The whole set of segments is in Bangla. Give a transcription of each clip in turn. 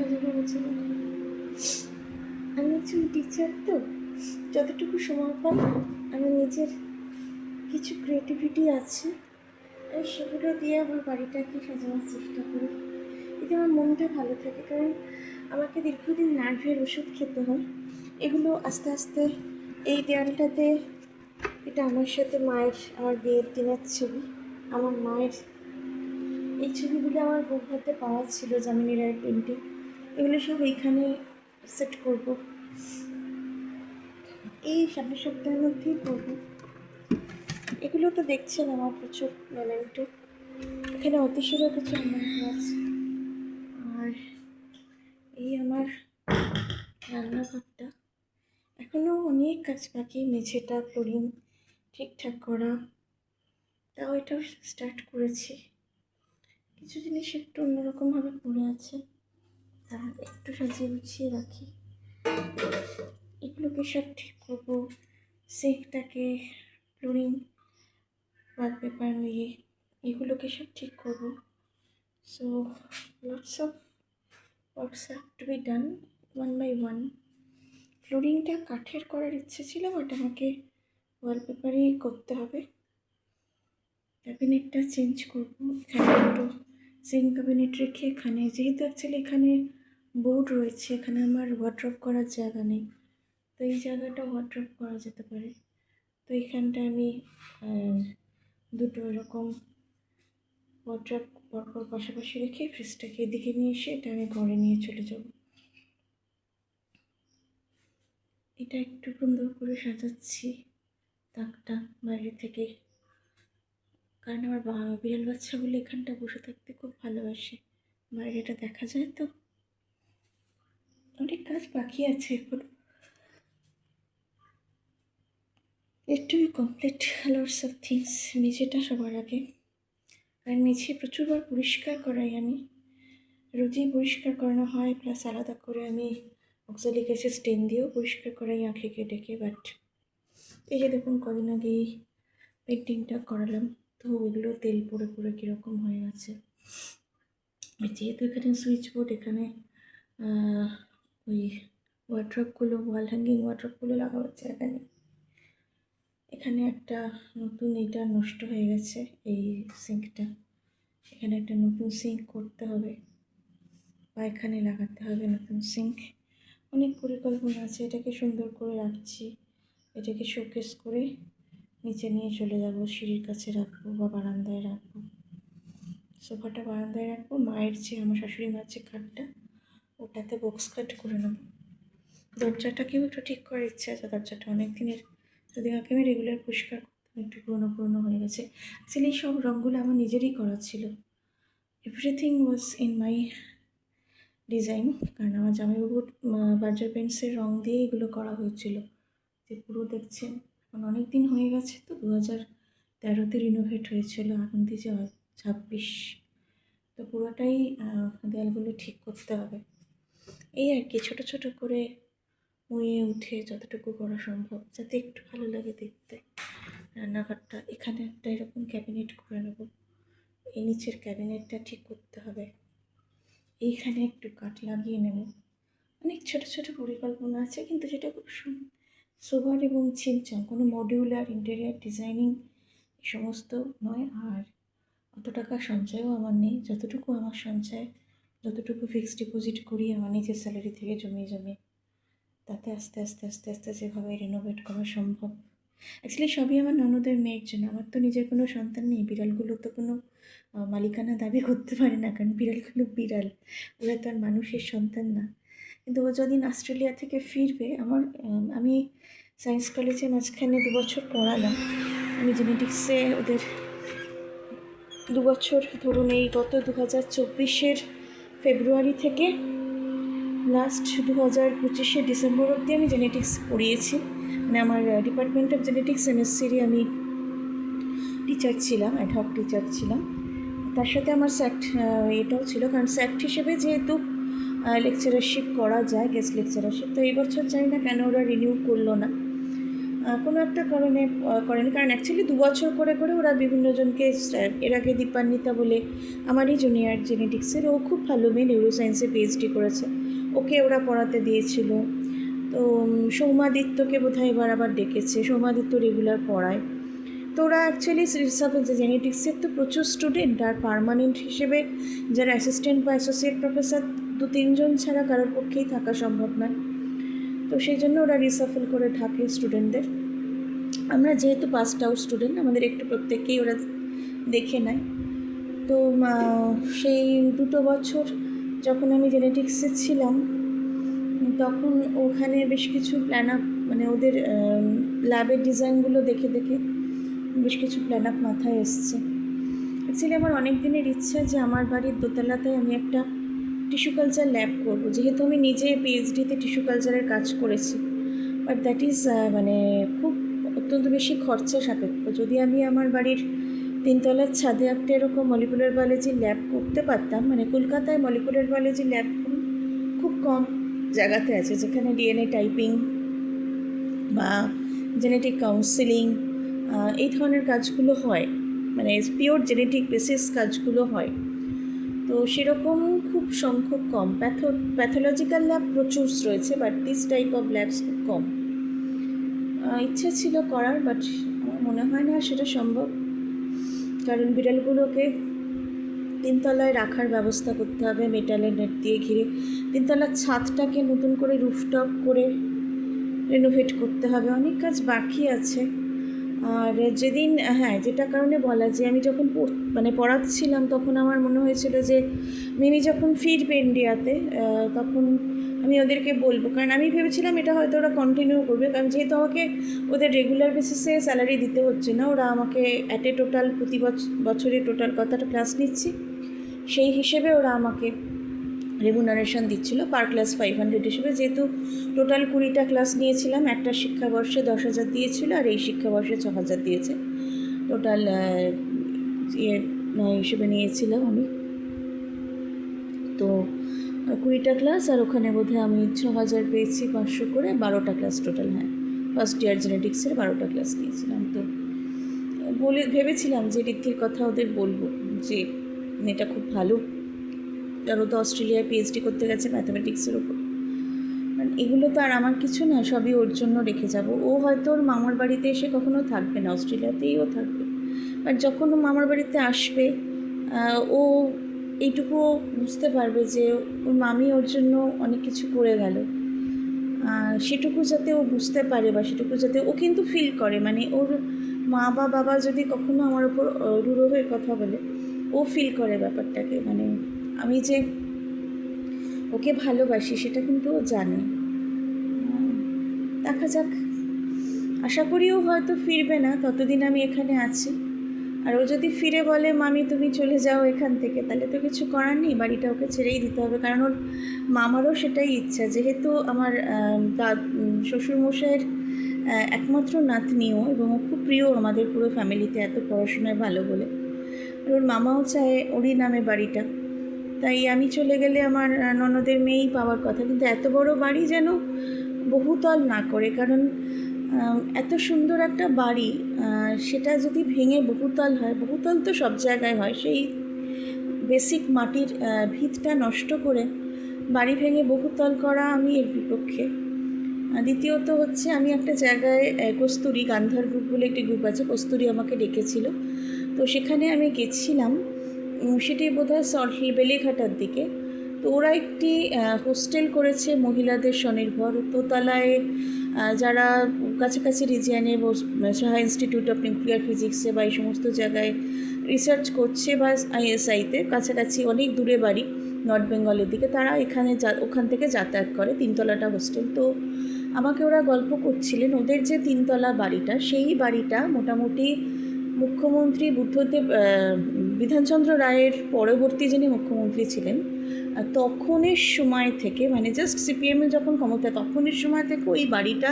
সাজানো গোছানো। আমি একজন টিচার, তো যতটুকু সময় পাই আমি নিজের কিছু ক্রিয়েটিভিটি আছে, আমি সেগুলো দিয়ে আমার বাড়িটাকে সাজানোর চেষ্টা করি। এতে আমার মনটা ভালো থাকে, কারণ আমাকে দীর্ঘদিন নার্ভের ওষুধ খেতে হয়। এগুলো আস্তে আস্তে এই দেয়ালটাতে, এটা আমার সাথে মায়ের, আমার বিয়ের দিনের ছবি। আমার মায়ের এই ছবিগুলো আমার বউ হাতে পাওয়া ছিল, যামিনী রায়ের পেন্টিং। এগুলো সব এইখানে সেট করব, এই সামনের সপ্তাহের মধ্যেই করব। এগুলো তো দেখছেন আমার প্রচুর মেমেন্টো। এখানে অতিশয় কিছু মেমেন্টো আছে। আর এই আমার রান্নাঘরটা, এখনও অনেক কাজ বাকি। মেঝেটা ফ্লোরিং ঠিকঠাক করা, তাও এটাও স্টার্ট করেছি। কিছু জিনিস একটু অন্যরকমভাবে পড়ে আছে, তা একটু সাজিয়ে গুছিয়ে রাখি। এগুলোকে সব ঠিক করবো। সিঙ্কটাকে ফ্লোরিং ওয়ালপেপার নিয়ে এগুলোকে সব ঠিক করবো। So lots of works have to be done one by one. ফ্লোরিংটা কাঠের করার ইচ্ছে ছিল, বাট আমাকে ওয়ালপেপারই করতে হবে। ক্যাবিনেটটা চেঞ্জ করবো। এখানে একটু সিঙ্ক ক্যাবিনেট রেখে, এখানে যেহেতু অ্যাকচুয়ালি এখানে বোর্ড রয়েছে, এখানে আমার ওয়ার্ড্রপ করার জায়গা নেই, তো এই জায়গাটা ওয়ার্ড্রপ করা যেতে পারে। তো এখানটা আমি দুটো এরকম ওয়ার্ড্রপ পরপর পাশাপাশি রেখে ফ্রিজটাকে এদিকে নিয়ে এসে এটা আমি ঘরে নিয়ে চলে যাব। এটা একটু সুন্দর করে সাজাচ্ছি তাকটা বাইরে থেকে, কারণ আমার বিড়াল বাচ্চাগুলো এখানটা বসে থাকতে খুব ভালোবাসে। বাইরেটা দেখা যায়, তো অনেক কাজ বাকি আছে এখন। To be complete lots of things. মেঝেটা সবার আগে, কারণ মেঝে প্রচুরবার পরিষ্কার করাই আমি, রোজই পরিষ্কার করানো হয়, প্লাস আলাদা করে আমি অক্সালিক অ্যাসিড স্টেন দিয়েও পরিষ্কার করাই আঁখিকে ডেকে। বাট এই যে দেখুন, কদিন আগেই পেন্টিংটা করালাম, তো ওইগুলো তেল পড়ে পড়ে কীরকম হয়ে গেছে। যেহেতু এখানে সুইচ বোর্ড, এখানে ওই ওয়ার্ড্রপগুলো, ওয়াল হ্যাঙ্গিং ওয়ার্ড্রপগুলো লাগাবার জায়গা নেই। এখানে একটা নতুন, এটা নষ্ট হয়ে গেছে এই সিঙ্কটা, এখানে একটা নতুন সিঙ্ক করতে হবে, বা এখানে লাগাতে হবে নতুন সিঙ্ক। অনেক পরিকল্পনা আছে। এটাকে সুন্দর করে রাখছি, এটাকে শোকেস করে নিচে নিয়ে চলে যাব, সিঁড়ির কাছে রাখবো বা বারান্দায় রাখবো। সোফাটা বারান্দায় রাখবো, মায়ের যে, আমার শাশুড়ি মায়ের যে খাটটা, ওটাতে বক্স কাট করে নেবো। দরজাটাকেও একটু ঠিক করার ইচ্ছা আছে, দরজাটা অনেক দিনের, যদি আগে আমি রেগুলার পরিষ্কার করতাম, একটু পুরোনো পুরোনো হয়ে গেছে। অ্যাকচুয়ালি এই সব রঙগুলো আমার নিজেরই করা ছিল, everything was in my design, কারণ আমার জামাইবাবুর বার্জার পেন্টসের রঙ দিয়ে এগুলো করা হয়েছিল। যে পুরো দেখছেন, এখন অনেক দিন হয়ে গেছে, তো 2013-তে রিনোভেট হয়েছিল, এখন দিয়ে 26, তো পুরোটাই দেয়ালগুলো ঠিক করতে হবে। এই আর কি, ছোটো ছোটো করে মুয়ে উঠে যতটুকু করা সম্ভব, যাতে একটু ভালো লাগে দেখতে। রান্নাঘরটা, এখানে একটা এরকম ক্যাবিনেট করে নেব, এই নিচের ক্যাবিনেটটা ঠিক করতে হবে, এইখানে একটু কাঠ লাগিয়ে নেব। অনেক ছোটো ছোটো পরিকল্পনা আছে, কিন্তু যেটা খুব সোবার এবং ছিমছাম, কোনো মডিউলার ইন্টেরিয়ার ডিজাইনিং এই সমস্ত নয়। আর অত টাকা সঞ্চয়ও আমার নেই, যতটুকু আমার সঞ্চয়, যতটুকু ফিক্সড ডিপোজিট করি আমার নিজের স্যালারি থেকে জমিয়ে জমিয়ে, তাতে আস্তে আস্তে আস্তে আস্তে যেভাবে রিনোভেট করা সম্ভব। অ্যাকচুয়ালি সবই আমার ননদের মেয়ের জন্য, আমার তো নিজের কোনো সন্তান নেই। বিড়ালগুলো তো কোনো মালিকানা দাবি করতে পারে না, কারণ বিড়ালগুলো বিড়াল, ওরা তো আর মানুষের সন্তান না। কিন্তু ও যদিন অস্ট্রেলিয়া থেকে ফিরবে, আমি সায়েন্স কলেজে মাঝখানে 2 বছর পড়ালাম, আমি জেনেটিক্সে ওদের 2 বছর, ধরুন এই গত 2024-এর ফেব্রুয়ারি থেকে লাস্ট 2025-এর ডিসেম্বর অবধি আমি জেনেটিক্স পড়িয়েছি। মানে আমার ডিপার্টমেন্ট অফ জেনেটিক্স এমএসসিরই আমি টিচার ছিলাম, অ্যাডহক টিচার ছিলাম। তার সাথে আমার স্যাক্ট এটাও ছিল, কারণ স্যাক্ট হিসেবে যেহেতু লেকচারারশিপ করা যায়, গেস্ট লেকচারারশিপ, তো এই বছর জানি না কেন ওরা রিনিউ করলো না। কোনো একটা কারণে করেনি, কারণ অ্যাকচুয়ালি 2 বছর করে করে ওরা বিভিন্ন জনকে এর আগে দীপান্বিতা বলে আমারই জুনিয়র জেনেটিক্সের, ও খুব ভালো মেয়ে, নিউরো সায়েন্সে পিএইচডি করেছে, ওকে ওরা পড়াতে দিয়েছিল। তো সৌমাদিত্যকে বোধহয় এবার আবার ডেকেছে, সৌমাদিত্য রেগুলার পড়ায়। তো ওরা অ্যাকচুয়ালি যে জেনেটিক্সের তো প্রচুর স্টুডেন্ট, আর পার্মানেন্ট হিসেবে যারা অ্যাসিস্ট্যান্ট বা অ্যাসোসিয়েট প্রফেসর 2-3 জন ছাড়া কারোর পক্ষেই থাকা সম্ভব নয়। তো সেই জন্য ওরা রিসাফল করে থাকে স্টুডেন্টদের। আমরা যেহেতু পাসড আউট স্টুডেন্ট, আমাদের একটু প্রত্যেককেই ওরা দেখে নেয়। তো সেই 2 বছর যখন আমি জেনেটিক্সে ছিলাম, তখন ওখানে বেশ কিছু প্ল্যান আপ, মানে ওদের ল্যাবের ডিজাইনগুলো দেখে দেখে বেশ কিছু প্ল্যান আপ মাথায় এসছে। অ্যাকচুয়ালি আমার অনেক দিনের ইচ্ছা যে আমার বাড়ির দোতলাতে আমি একটা টিস্যু কালচার ল্যাব করবো, যেহেতু আমি নিজে পিএইচডিতে টিস্যু কালচারের কাজ করেছি। বাট দ্যাট ইজ মানে খুব অত্যন্ত বেশি খরচা সাপেক্ষ। যদি আমি আমার বাড়ির 3 তলার ছাদে একটা এরকম মলিকুলার বায়োলজি ল্যাব করতে পারতাম, মানে কলকাতায় মলিকুলার বায়োলজি ল্যাব খুব কম জায়গাতে আছে, যেখানে ডিএনএ টাইপিং বা জেনেটিক কাউন্সেলিং এই ধরনের কাজগুলো হয়, মানে পিওর জেনেটিক বেসিস কাজগুলো হয়। তো সেরকম খুব সংখ্যক কম, প্যাথোলজিক্যাল ল্যাব প্রচুর রয়েছে, but this type of labs খুব কম। ইচ্ছে ছিল করার, বাট আমার মনে হয় না সেটা সম্ভব, কারণ বিড়ালগুলোকে 3 তলায় রাখার ব্যবস্থা করতে হবে, মেটালের নেট দিয়ে ঘিরে 3 তলার ছাদটাকে নতুন করে রুফটপ করে রেনোভেট করতে হবে, অনেক কাজ বাকি আছে। আর যেদিন যেটা কারণে বলা, যে আমি যখন পড়াচ্ছিলাম তখন আমার মনে হয়েছিল যে মিমি যখন ফিরবে ইন্ডিয়াতে তখন আমি ওদেরকে বলবো, কারণ আমি ভেবেছিলাম এটা হয়তো ওরা কন্টিনিউ করবে, কারণ যেহেতু আমাকে ওদের রেগুলার বেসিসে স্যালারি দিতে হচ্ছে না, ওরা আমাকে টোটাল প্রতি বছরে টোটাল কতটা ক্লাস নিচ্ছি সেই হিসেবে ওরা আমাকে রেমুনারেশন দিচ্ছিল পার ক্লাস 500 হিসেবে। যেহেতু টোটাল 20টা ক্লাস নিয়েছিলাম, একটা শিক্ষাবর্ষে 10,000 দিয়েছিল, আর এই শিক্ষাবর্ষে 6,000 দিয়েছে। টোটাল হিসেবে নিয়েছিলাম আমি। তো 20টা ক্লাস, আর ওখানে বোধহয় আমি 6,000 পেয়েছি 500 করে, 12টা ক্লাস টোটাল। ফার্স্ট ইয়ার জেনেটিক্সের 12টা ক্লাস নিয়েছিলাম। তো ভেবেছিলাম যে ঋদ্ধির কথা ওদের বলবো, যে মেয়েটা খুব ভালো, আর ও তো অস্ট্রেলিয়ায় পিএইচডি করতে গেছে ম্যাথামেটিক্সের ওপর। কারণ এগুলো তো আর আমার কিছু না, সবই ওর জন্য রেখে যাব। ও হয়তো ওর মামার বাড়িতে এসে কখনো থাকবে না, অস্ট্রেলিয়াতেই ও থাকবে। বাট যখন ও মামার বাড়িতে আসবে, ও এইটুকু বুঝতে পারবে যে ওর মামি ওর জন্য অনেক কিছু করে গেল। সেটুকু যাতে ও বুঝতে পারে, বা সেটুকু যাতে ও কিন্তু ফিল করে, মানে ওর মা বা বাবা যদি কখনো আমার ওপর রূঢ় হয়ে কথা বলে, ও ফিল করে ব্যাপারটাকে, মানে আমি যে ওকে ভালোবাসি সেটা কিন্তু ও জানে। দেখা যাক, আশা করিও হয়তো ফিরবে না, ততদিন আমি এখানে আছি। আর ও যদি ফিরে বলে মামি তুমি চলে যাও এখান থেকে, তাহলে তো কিছু করার নেই, বাড়িটা ওকে ছেড়েই দিতে হবে। কারণ ওর মামারও সেটাই ইচ্ছা, যেহেতু আমার শ্বশুরমশাইয়ের একমাত্র নাতনিও, এবং ও খুব প্রিয় আমাদের পুরো ফ্যামিলিতে, এত পড়াশোনায় ভালো বলে। আর ওর মামাও চায় ওরই নামে বাড়িটা। তাই আমি চলে গেলে আমার ননদের মেয়েই পাওয়ার কথা, কিন্তু এত বড় বাড়ি যেন বহুতল না করে, কারণ এত সুন্দর একটা বাড়ি সেটা যদি ভেঙে বহুতল হয়, বহুতল তো সব জায়গায় হয়, সেই বেসিক মাটির ভিতটা নষ্ট করে বাড়ি ভেঙে বহুতল করা আমি এর বিপক্ষে। দ্বিতীয়ত হচ্ছে, আমি একটা জায়গায় কস্তুরী গান্ধার গ্রুপ বলে একটি গ্রুপ আছে, কস্তুরী আমাকে ডেকেছিল, তো সেখানে আমি গেছিলাম, সেটি বোধহয় সল্টহিল বেলেঘাটার দিকে। তো ওরা একটি হোস্টেল করেছে মহিলাদের স্বনির্ভর, দোতলায় যারা কাছাকাছি রিজিয়ানে সাহা ইনস্টিটিউট অফ নিউক্লিয়ার ফিজিক্সে বা এই সমস্ত জায়গায় রিসার্চ করছে, বা আইএসআইতে কাছাকাছি অনেক দূরে বাড়ি নর্থ বেঙ্গলের দিকে, তারা এখানে ওখান থেকে যাতায়াত করে, 3 তলাটা হোস্টেল। তো আমাকে ওরা গল্প করছিলেন ওদের যে 3 তলা বাড়িটা, সেই বাড়িটা মোটামুটি মুখ্যমন্ত্রী বুদ্ধদেব বিধানচন্দ্র রায়ের পরবর্তী যিনি মুখ্যমন্ত্রী ছিলেন তখনের সময় থেকে, মানে জাস্ট সিপিএমের যখন ক্ষমতা, তখনের সময় থেকে ওই বাড়িটা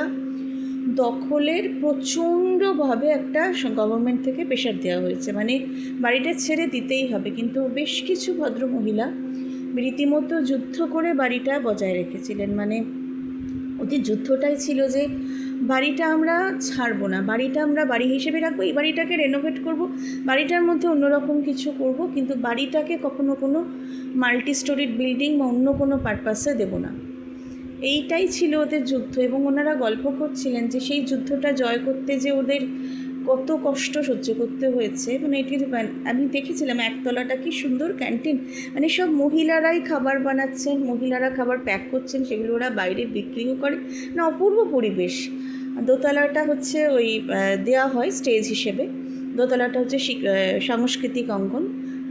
দখলের প্রচণ্ডভাবে একটা গভর্নমেন্ট থেকে প্রেশার দেওয়া হয়েছে, মানে বাড়িটা ছেড়ে দিতেই হবে। কিন্তু বেশ কিছু ভদ্রমহিলা রীতিমতো যুদ্ধ করে বাড়িটা বজায় রেখেছিলেন। মানে ওদের যুদ্ধটাই ছিল যে বাড়িটা আমরা ছাড়বো না, বাড়িটা আমরা বাড়ি হিসেবে রাখবো, এই বাড়িটাকে রেনোভেট করব, বাড়িটার মধ্যে অন্যরকম কিছু করব, কিন্তু বাড়িটাকে কখনো কোনো মাল্টি স্টোরিড বিল্ডিং বা অন্য কোনো পারপাসে দেবো না। এইটাই ছিল ওদের যুদ্ধ। এবং ওনারা গল্প করছিলেন যে সেই যুদ্ধটা জয় করতে যে ওদের কত কষ্ট সহ্য করতে হয়েছে। মানে এটির আমি দেখেছিলাম একতলাটা কি সুন্দর ক্যান্টিন, মানে সব মহিলারাই খাবার বানাচ্ছেন, মহিলারা খাবার প্যাক করছেন, সেগুলো ওরা বাইরে বিক্রিও করে, না অপূর্ব পরিবেশ। দোতলাটা হচ্ছে ওই দেওয়া হয় স্টেজ হিসেবে, দোতলাটা হচ্ছে সাংস্কৃতিক অঙ্গন,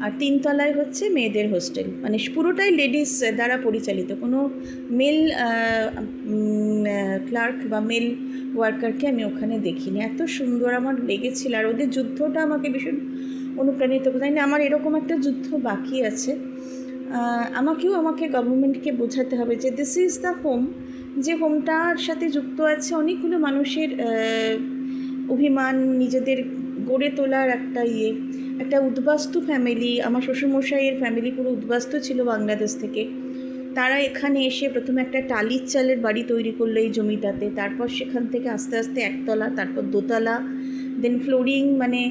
আর তিনতলায় হচ্ছে মেয়েদের হোস্টেল, মানে পুরোটাই লেডিস দ্বারা পরিচালিত, কোনো মেল ক্লার্ক বা মেল ওয়ার্কারকে আমি ওখানে দেখিনি। এত সুন্দর আমার লেগেছিল, আর ওদের যুদ্ধটা আমাকে ভীষণ অনুপ্রাণিত করে। তাই না, আমার এরকম একটা যুদ্ধ বাকি আছে। আমাকে গভর্নমেন্টকে বোঝাতে হবে যে দিস ইজ দ্য হোম, যে হোমটার সাথে যুক্ত আছে অনেকগুলো মানুষের অভিমান, নিজেদের গড়ে তোলার একটা উদ্বাস্তু ফ্যামিলি। আমার শ্বশুরমশাইয়ের ফ্যামিলি পুরো উদ্বাস্তু ছিল বাংলাদেশ থেকে। তারা এখানে এসে প্রথমে একটা টালির চালের বাড়ি তৈরি করলো এই জমিটাতে, তারপর সেখান থেকে আস্তে আস্তে একতলা, তারপর দোতলা, দেন ফ্লোরিং। মানে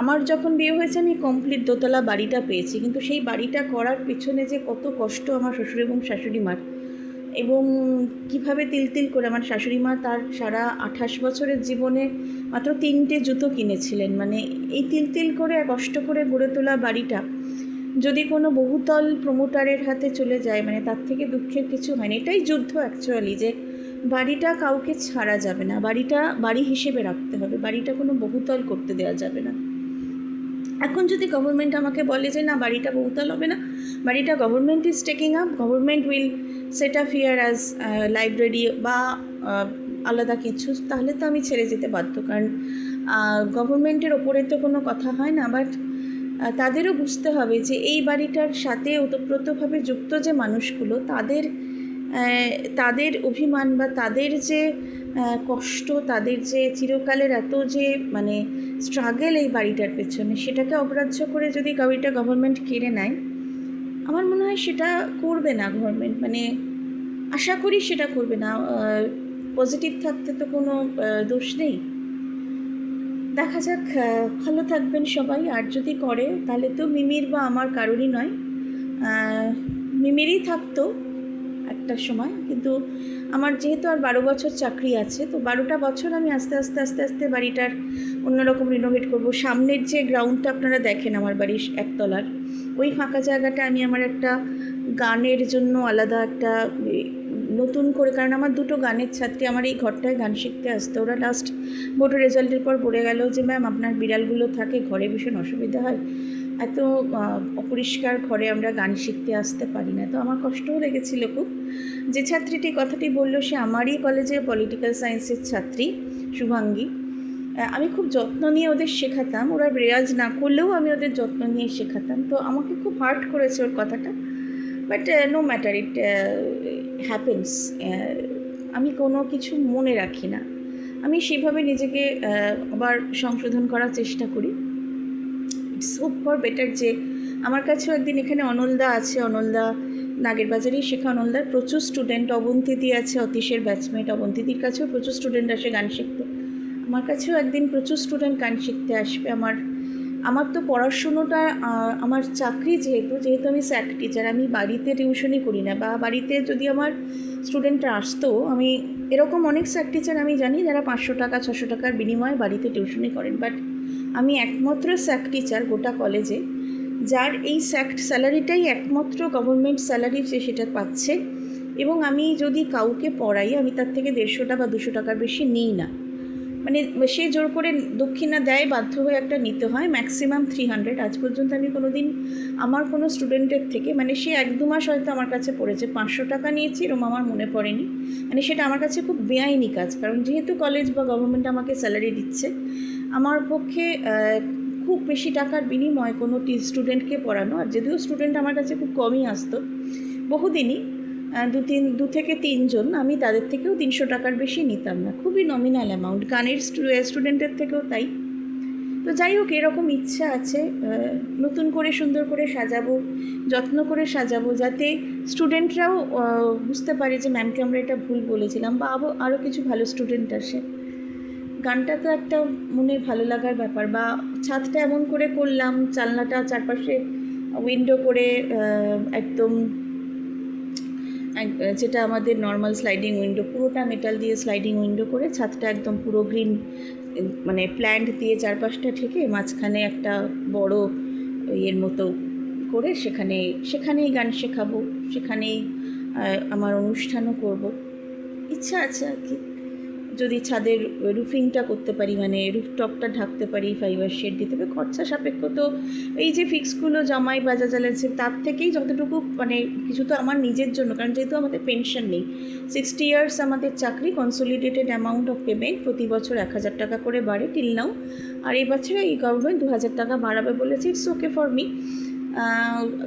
আমার যখন বিয়ে হয়েছে আমি কমপ্লিট দোতলা বাড়িটা পেয়েছি, কিন্তু সেই বাড়িটা করার পেছনে যে কত কষ্ট আমার শ্বশুর এবং শাশুড়ি মার, এবং কীভাবে তিল করে আমার শাশুড়ি মা তার সারা 28 বছরের জীবনে মাত্র 3টে জুতো কিনেছিলেন। মানে এই তিল করে কষ্ট করে গড়ে তোলা বাড়িটা যদি কোনো বহুতল প্রমোটারের হাতে চলে যায়, মানে তার থেকে দুঃখের কিছু হয় না। এটাই যুদ্ধ অ্যাকচুয়ালি, যে বাড়িটা কাউকে ছাড়া যাবে না, বাড়িটা বাড়ি হিসেবে রাখতে হবে, বাড়িটা কোনো বহুতল করতে দেওয়া যাবে না। এখন যদি গভর্নমেন্ট আমাকে বলে যে না বাড়িটা বহুতল হবে না, বাড়িটা government is taking up, government will set up here as library বা আলাদা কিছু, তাহলে তো আমি ছেড়ে যেতে বাধ্য, কারণ গভর্নমেন্টের ওপরে তো কোনো কথা হয় না। বাট তাদেরও বুঝতে হবে যে এই বাড়িটার সাথে ওতপ্রোতভাবে যুক্ত যে মানুষগুলো, তাদের অভিমান বা তাদের যে কষ্ট, তাদের যে চিরকালের এত যে মানে স্ট্রাগল এই বাড়িটার পেছনে, সেটাকে অগ্রাহ্য করে যদি বাড়িটা গভর্নমেন্ট কেড়ে নেয়, আমার মনে হয় সেটা করবে না গভর্নমেন্ট। মানে আশা করি সেটা করবে না। পজিটিভ থাকতে তো কোনো দোষ নেই। দেখা যাক, ভালো থাকবেন সবাই। আর যদি করে তাহলে তো মিমির বা আমার কারোরই নয়, মিমিরই থাকতো একটা সময়। কিন্তু আমার যেহেতু আর 12 বছর চাকরি আছে, তো 12টা বছর আমি আস্তে আস্তে বাড়িটার অন্যরকম রিনোভেট করব। সামনের যে গ্রাউন্ডটা আপনারা দেখেন আমার বাড়ির একতলার, ওই ফাঁকা জায়গাটা আমি আমার একটা গানের জন্য আলাদা একটা নতুন করে, কারণ আমার 2টো গানের ছাত্রী আমার এই ঘরটায় গান শিখতে আসতো। ওরা লাস্ট বোর্ডের রেজাল্টের পর বলে গেল যে ম্যাম আপনার বিড়ালগুলো থাকে ঘরে, ভীষণ অসুবিধা হয়, এত অপরিষ্কার ঘরে আমরা গান শিখতে আসতে পারি না। তো আমার কষ্টও লেগেছিল খুব। যে ছাত্রীটি কথাটি বললো সে আমারই কলেজের পলিটিক্যাল সায়েন্সের ছাত্রী, শুভাঙ্গী। আমি খুব যত্ন নিয়ে ওদের শেখাতাম, ওরা রেয়াজ না করলেও আমি ওদের যত্ন নিয়ে শেখাতাম। তো আমাকে খুব হার্ট করেছে ওর কথাটা, but no matter, it happens. আমি কোনো কিছু মনে রাখি না, আমি সেভাবে নিজেকে আবার সংশোধন করার চেষ্টা করি। It's hope for better. যে আমার কাছেও একদিন এখানে অনলদা আছে, অনলদা নাগের বাজারেই শেখা, অনলদার প্রচুর স্টুডেন্ট, অবন্তিদি আছে অতীশের ব্যাচমেট, অবন্তিদির কাছেও প্রচুর স্টুডেন্ট আসে গান শিখতে, আমার কাছেও একদিন প্রচুর স্টুডেন্ট গান শিখতে আসবে। আমার তো পড়াশুনোটা, আমার চাকরি যেহেতু আমি স্যাক টিচার, আমি বাড়িতে টিউশনই করি না, বা বাড়িতে যদি আমার স্টুডেন্টরা আসতো, আমি এরকম অনেক স্যাক টিচার আমি জানি যারা 500 টাকা 600 টাকার বিনিময়ে বাড়িতে টিউশনই করেন, বাট আমি একমাত্র স্যাক টিচার গোটা কলেজে যার এই স্যালারিটাই একমাত্র গভর্নমেন্ট স্যালারি, যে সেটা পাচ্ছে। এবং আমি যদি কাউকে পড়াই, আমি তার থেকে 150 বা 200 টাকার বেশি নিই না। মানে সে জোর করে দক্ষিণা দেয়, বাধ্য হয়ে একটা নিতে হয়, ম্যাক্সিমাম 300। আজ পর্যন্ত আমি কোনো দিন আমার কোনো স্টুডেন্টের থেকে, মানে সে 1-2 মাস হয়তো আমার কাছে পড়েছে, 500 টাকা নিয়েছি এরকম আমার মনে পড়েনি। মানে সেটা আমার কাছে খুব বেআইনি কাজ, কারণ যেহেতু কলেজ বা গভর্নমেন্ট আমাকে স্যালারি দিচ্ছে, আমার পক্ষে খুব বেশি টাকার বিনিময়ে কোনো স্টুডেন্টকে পড়ানো। আর যদিও স্টুডেন্ট আমার কাছে খুব কমই আসতো বহুদিনই, 2 থেকে 3 জন, আমি তাদের থেকেও 300 টাকার বেশি নিতাম না, খুবই নমিনাল অ্যামাউন্ট। গানের স্টুডেন্টের থেকেও তাই। তো যাই হোক, এরকম ইচ্ছা আছে নতুন করে সুন্দর করে সাজাবো, যত্ন করে সাজাবো, যাতে স্টুডেন্টরাও বুঝতে পারে যে ম্যামকে আমরা এটা ভুল বলেছিলাম, বা আরও কিছু ভালো স্টুডেন্ট আসে। গানটা তো একটা মনের ভালো লাগার ব্যাপার। বা ছাদটা এমন করে করলাম, জানলাটা চারপাশে উইন্ডো করে একদম যেটা আমাদের নর্মাল স্লাইডিং উইন্ডো, পুরোটা মেটাল দিয়ে স্লাইডিং উইন্ডো করে ছাদটা একদম পুরো গ্রিন, মানে প্ল্যান্ট দিয়ে চারপাশটা ঠেকে মাঝখানে একটা বড় ইয়ের মতো করে সেখানেই গান শেখাবো, সেখানেই আমার অনুষ্ঠানও করব। ইচ্ছা আছে আর কি, যদি ছাদের রুফিংটা করতে পারি, মানে রুফটপটা ঢাকতে পারি, ফাইবার শেড দিতে হবে। খরচা সাপেক্ষ তো এই যে ফিক্সগুলো জমাই বাজাজ এজেন্সি, তার থেকেই যতটুকু, মানে কিছু তো আমার নিজের জন্য, কারণ যেহেতু আমাদের পেনশন নেই, 60 ইয়ার্স আমাদের চাকরি, কনসোলিডেটেড অ্যামাউন্ট অফ পেমেন্ট প্রতি বছর 1000 টাকা করে বাড়ে টিল নাও। আর এই বছরে এই গভর্নমেন্ট 2000 টাকা বাড়াবে বলেছে। It's okay for me.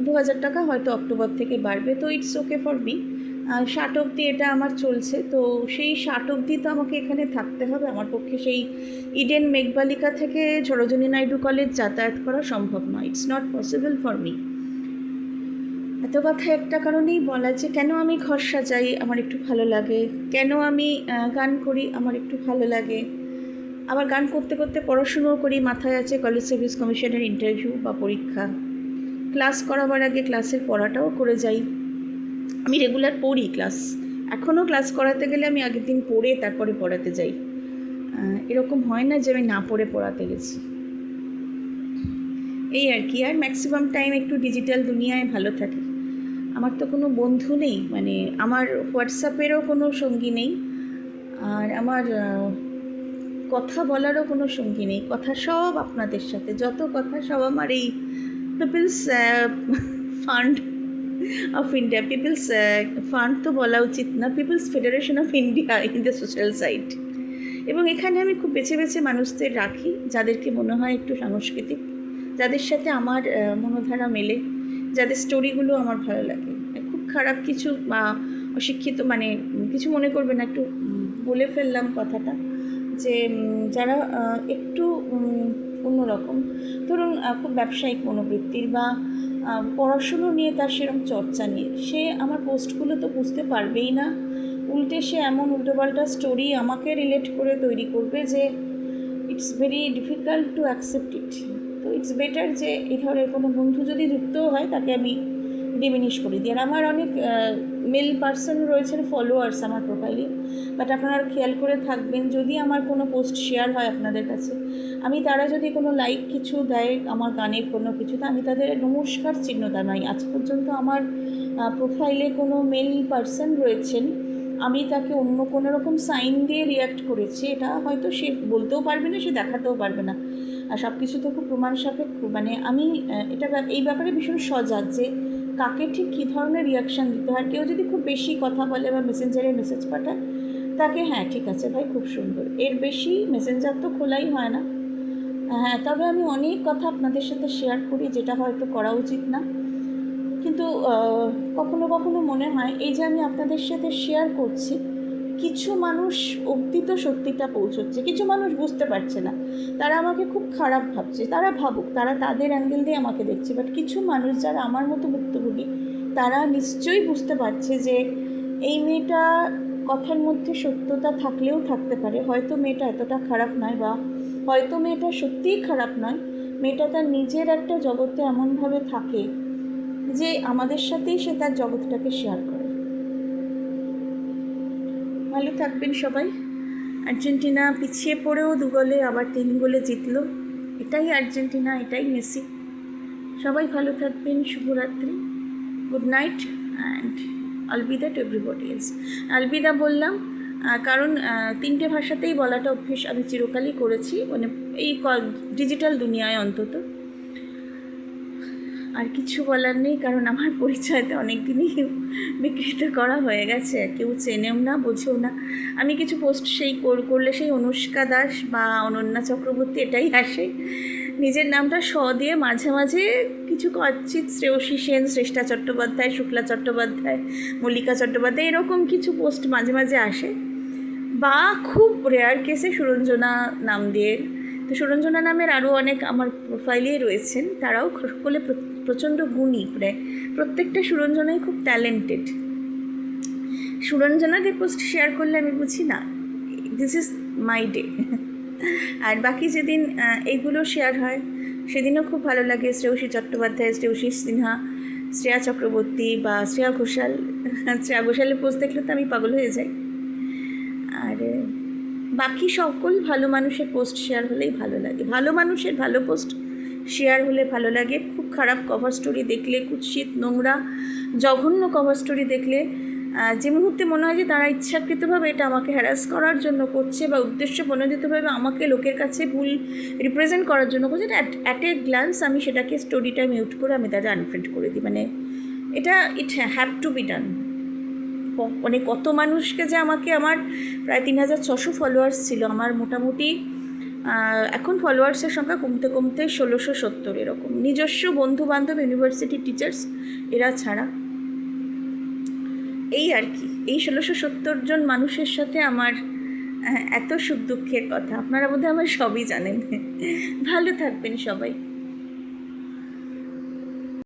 2000 টাকা হয়তো অক্টোবর থেকে বাড়বে, তো ইটস ওকে ফর মি। 60 অবধি এটা আমার চলছে, তো সেই 60 অবধি তো আমাকে এখানে থাকতে হবে। আমার পক্ষে সেই ইডেন মেঘবালিকা থেকে সরোজিনী নাইডু কলেজ যাতায়াত করা সম্ভব নয়। It's not possible for me. এত কথা একটা কারণেই বলা, যে কেন আমি ঘর সাজাই আমার একটু ভালো লাগে, কেন আমি গান করি আমার একটু ভালো লাগে। আবার গান করতে করতে পড়াশুনোও করি, মাথায় আছে কলেজ সার্ভিস কমিশনের ইন্টারভিউ বা পরীক্ষা। ক্লাস করাবার আগে ক্লাসের পড়াটাও করে যাই। আমি রেগুলার পড়ি ক্লাস, এখনও ক্লাস করাতে গেলে আমি আগের দিন পড়ে তারপরে পড়াতে যাই। এরকম হয় না যে আমি না পড়ে পড়াতে গেছি। এই আর কি। আর ম্যাক্সিমাম টাইম একটু ডিজিটাল দুনিয়ায় ভালো থাকে। আমার তো কোনো বন্ধু নেই, মানে আমার হোয়াটসঅ্যাপেরও কোনো সঙ্গী নেই, আর আমার কথা বলারও কোনো সঙ্গী নেই। কথা সব আপনাদের সাথে, যত কথা সব আমার এই people's fund of India, people's fund তো বলা উচিত না, people's federation of India in the social site. এবং এখানে আমি খুব বেছে বেছে মানুষদের রাখি, যাদেরকে মনে হয় একটু সাংস্কৃতিক, যাদের সাথে আমার মনোধারা মেলে, যাদের স্টোরিগুলো আমার ভালো লাগে। খুব খারাপ কিছু বা অশিক্ষিত, মানে কিছু মনে করবে না, একটু বলে ফেললাম কথাটা, যে যারা একটু অন্যরকম, ধরুন খুব ব্যবসায়িক মনোবৃত্তির বা পড়াশুনো নিয়ে তার সেরকম চর্চা নেই, সে আমার পোস্টগুলো তো বুঝতে পারবেই না। উল্টে সে এমন উল্টোপাল্টা স্টোরি আমাকে রিলেট করে তৈরি করবে যে it's very difficult to accept it. তো ইটস বেটার যে এই ধরনের কোনো বন্ধু যদি যুক্তও হয় তাকে আমি ডিমিনিশ করে দিই। আর আমার অনেক মেল পার্সন রয়েছেন ফলোয়ার্স আমার প্রোফাইলে, বাট আপনারা খেয়াল করে থাকবেন, যদি আমার কোনো পোস্ট শেয়ার হয় আপনাদের কাছে, আমি তারা যদি কোনো লাইক কিছু দেয় আমার গানের কোনো কিছুতে, আমি তাদের নমস্কার চিহ্ন জানাই। আজ পর্যন্ত আমার প্রোফাইলে কোনো মেল পার্সন রয়েছেন, আমি তাকে অন্য কোনো রকম সাইন দিয়ে রিয়াক্ট করেছি, এটা হয়তো সে বলতেও পারবে না, সে দেখাতেও পারবে না। আর সব কিছু তো খুব প্রমাণ সাপেক্ষ, মানে আমি এটা এই ব্যাপারে ভীষণ সজাগ যে কাকে ঠিক কী ধরনের রিয়াকশান দিতে হয়। কেউ যদি খুব বেশি কথা বলে বা মেসেঞ্জারে মেসেজ পাঠায়, তাকে হ্যাঁ ঠিক আছে ভাই খুব সুন্দর, এর বেশি মেসেঞ্জার তো খোলাই হয় না। হ্যাঁ, তবে আমি অনেক কথা আপনাদের সাথে শেয়ার করি যেটা হয়তো করা উচিত না, কিন্তু কখনো কখনো মনে হয় এই যে আমি আপনাদের সাথে শেয়ার করছি, কিছু মানুষ অবধি তো সত্যিটা পৌঁছচ্ছে, কিছু মানুষ বুঝতে পারছে না, তারা আমাকে খুব খারাপ ভাবছে, তারা ভাবুক, তারা তাদের অ্যাঙ্গেল দিয়ে আমাকে দেখছে। বাট কিছু মানুষ যারা আমার মতো ভুক্তভোগী, তারা নিশ্চয়ই বুঝতে পারছে যে এই মেয়েটা কথার মধ্যে সত্যতা থাকলেও থাকতে পারে, হয়তো মেয়েটা এতটা খারাপ নয়, বা হয়তো মেয়েটা সত্যিই খারাপ নয়, মেয়েটা তার নিজের একটা জগতে এমনভাবে থাকে যে আমাদের সাথেই সে তার জগৎটাকে শেয়ার করে। ভালো থাকবেন সবাই। আর্জেন্টিনা পিছিয়ে পড়েও 2 গোলে আবার 3 গোলে জিতলো, এটাই আর্জেন্টিনা, এটাই মেসি। সবাই ভালো থাকবেন, শুভরাত্রি, গুড নাইট, অ্যান্ড আলবিদা টু এভরিবডি এলস। আলবিদা বললাম কারণ 3টে ভাষাতেই বলাটা অভ্যেস আমি চিরকালই করেছি, মানে এই ডিজিটাল দুনিয়ায় অন্তত। আর কিছু বলার নেই, কারণ আমার পরিচয়তে অনেক দিনই বিকৃত করা হয়ে গেছে, কেউ চেনেও না, বোঝেও না। আমি কিছু পোস্ট সেই করলে সেই অনুষ্কা দাস বা অনন্যা চক্রবর্তী এটাই আসে, নিজের নামটা দিয়ে মাঝে মাঝে কিছু কচ্ছিত শ্রেয়সী সেন, শ্রেষ্ঠা চট্টোপাধ্যায়, শুক্লা চট্টোপাধ্যায়, মল্লিকা চট্টোপাধ্যায়, এরকম কিছু পোস্ট মাঝে মাঝে আসে, বা খুব রেয়ার কেসে সুরঞ্জনা নাম দিয়ে তো সুরঞ্জনা নামের আরও অনেক আমার প্রোফাইলেই রয়েছেন, তারাও সকলে প্রচণ্ড গুণী, প্রত্যেকটা সুরঞ্জনাই খুব ট্যালেন্টেড। সুরঞ্জনাকে পোস্ট শেয়ার করলে আমি বুঝি না, দিস ইজ মাই ডে। আর বাকি যেদিন এইগুলো শেয়ার হয় সেদিনও খুব ভালো লাগে। শ্রেয়সী চট্টোপাধ্যায়, শ্রেয়সী সিনহা, শ্রেয়া চক্রবর্তী বা শ্রেয়া ঘোষাল। শ্রেয়া ঘোষালের পোস্ট দেখলে তো আমি পাগল হয়ে যাই। আর বাকি সকল ভালো মানুষের পোস্ট শেয়ার হলেই ভালো লাগে, ভালো মানুষের ভালো পোস্ট শেয়ার হলে ভালো লাগে। খুব খারাপ কভার স্টোরি দেখলে, কুৎসিত, নোংরা, জঘন্য কভার স্টোরি দেখলে যে মুহূর্তে মনে হয় যে তারা ইচ্ছাকৃতভাবে এটা আমাকে হ্যারাস করার জন্য করছে বা উদ্দেশ্য প্রণোদিতভাবে আমাকে লোকের কাছে ভুল রিপ্রেজেন্ট করার জন্য করছে, অ্যাট এ গ্ল্যান্স আমি সেটাকে স্টোরিটা মিউট করে আমি তাদের আনফ্রেন্ড করে দিই। মানে এটা ইট হ্যাভ টু বি ডান। মানে কত মানুষকে যে আমাকে, আমার প্রায় 3600 ফলোয়ার্স ছিল আমার, মোটামুটি এখন ফলোয়ার্সের সংখ্যা কমতে কমতে 1670 এরকম, নিজস্ব বন্ধুবান্ধব, ইউনিভার্সিটি টিচার্স এরা ছাড়া। এই আর কি, এই 1670 জন মানুষের সাথে আমার এত সুখ দুঃখের কথা। আপনারা বোধহয় আমার সবই জানেন। ভালো থাকবেন সবাই।